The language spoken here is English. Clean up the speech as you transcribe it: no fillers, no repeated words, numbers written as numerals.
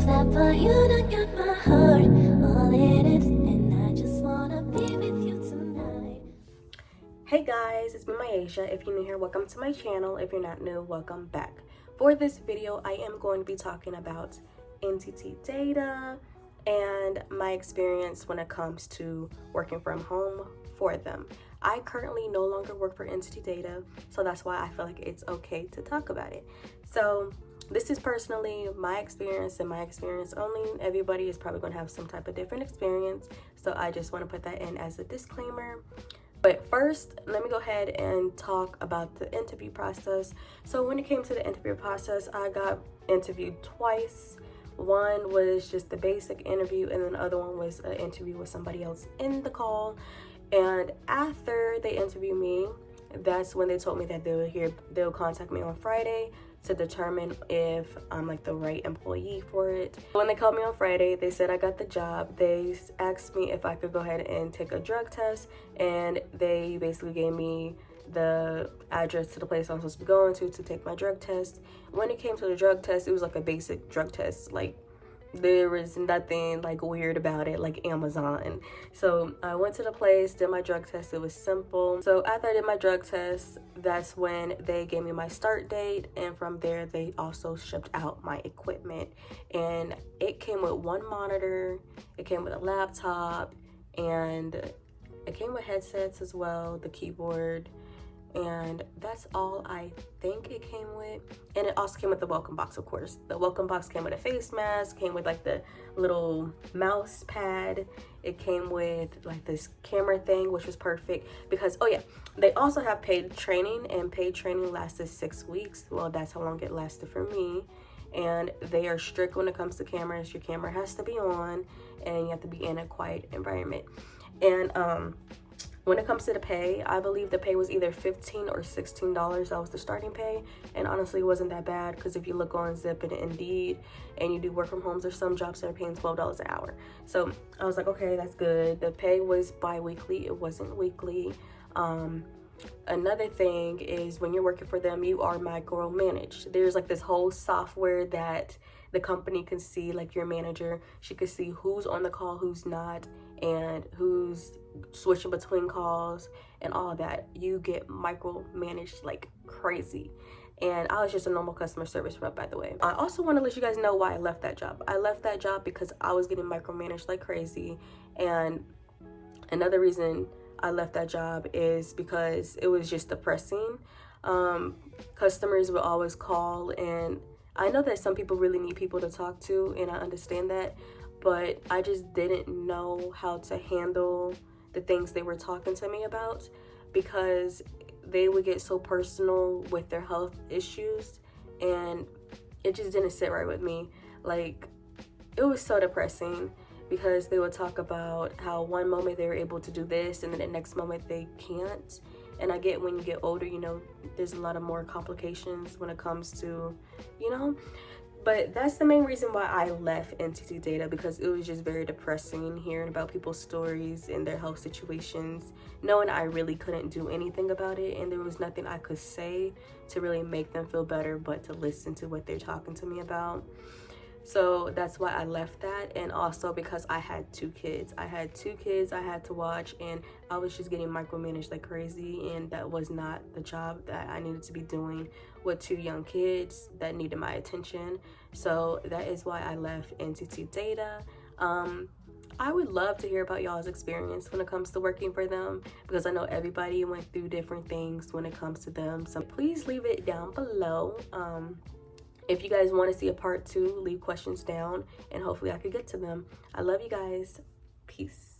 love that part. You done got my heart all in it, and I just wanna be with you tonight. Hey guys, it's me, Asia. If you're new here, welcome to my channel. If you're not new, welcome back. For this video, I am going to be talking about Ntt Data and my experience when it comes to working from home for them. I currently no longer work for Ntt Data, so that's why I feel like it's okay to talk about it. So this is personally my experience and my experience only. Everybody is probably going to have some type of different experience, so I just want to put that in as a disclaimer. But first, let me go ahead and talk about the interview process. So when it came to the interview process, I got interviewed twice. One was just the basic interview, and then the other one was an interview with somebody else in the call. And after they interviewed me, that's when they told me that they'll contact me on Friday to determine if I'm like the right employee for it. When they called me on Friday, they said I got the job. They asked me if I could go ahead and take a drug test, and they basically gave me the address to the place I'm supposed to be going to take my drug test. When it came to the drug test, it was like a basic drug test. Like, there was nothing like weird about it, like Amazon. So I went to the place, did my drug test. It was simple. So after I did my drug test, that's when they gave me my start date, and from there they also shipped out my equipment. And it came with one monitor, it came with a laptop, and it came with headsets as well, the keyboard, and that's all I think it came with. And it also came with the welcome box, of course. The welcome box came with a face mask, came with like the little mouse pad. It came with like this camera thing, which was perfect because, oh yeah, they also have paid training, and paid training lasted 6 weeks. Well, that's how long it lasted for me. And they are strict when it comes to cameras. Your camera has to be on, and you have to be in a quiet environment. And when it comes to the pay, I believe the pay was either $15 or $16. That was the starting pay. And honestly, it wasn't that bad, because if you look on Zip and Indeed and you do work from home, there's some jobs that are paying $12 an hour. So I was like, okay, that's good. The pay was bi-weekly. It wasn't weekly. Another thing is, when you're working for them, you are micromanaged. There's like this whole software that the company can see, like your manager. She could see who's on the call, who's not, and who's switching between calls and all of that. You get micromanaged like crazy. And I was just a normal customer service rep, by the way. I also want to let you guys know why I left that job. I left that job because I was getting micromanaged like crazy. And another reason I left that job is because it was just depressing. Customers would always call, and I know that some people really need people to talk to, and I understand that, but I just didn't know how to handle the things they were talking to me about, because they would get so personal with their health issues, and it just didn't sit right with me. Like, it was so depressing, because they would talk about how one moment they were able to do this, and then the next moment they can't. And I get, when you get older, you know, there's a lot of more complications when it comes to, you know. But that's the main reason why I left Ntt Data, because it was just very depressing hearing about people's stories and their health situations, knowing I really couldn't do anything about it, and there was nothing I could say to really make them feel better but to listen to what they're talking to me about. So that's why I left that. And also because I had two kids. I had to watch, and I was just getting micromanaged like crazy, and that was not the job that I needed to be doing with two young kids that needed my attention. So that is why I left Ntt Data. I would love to hear about y'all's experience when it comes to working for them, because I know everybody went through different things when it comes to them. So please leave it down below. If you guys want to see a part 2, leave questions down, and hopefully I could get to them. I love you guys. Peace.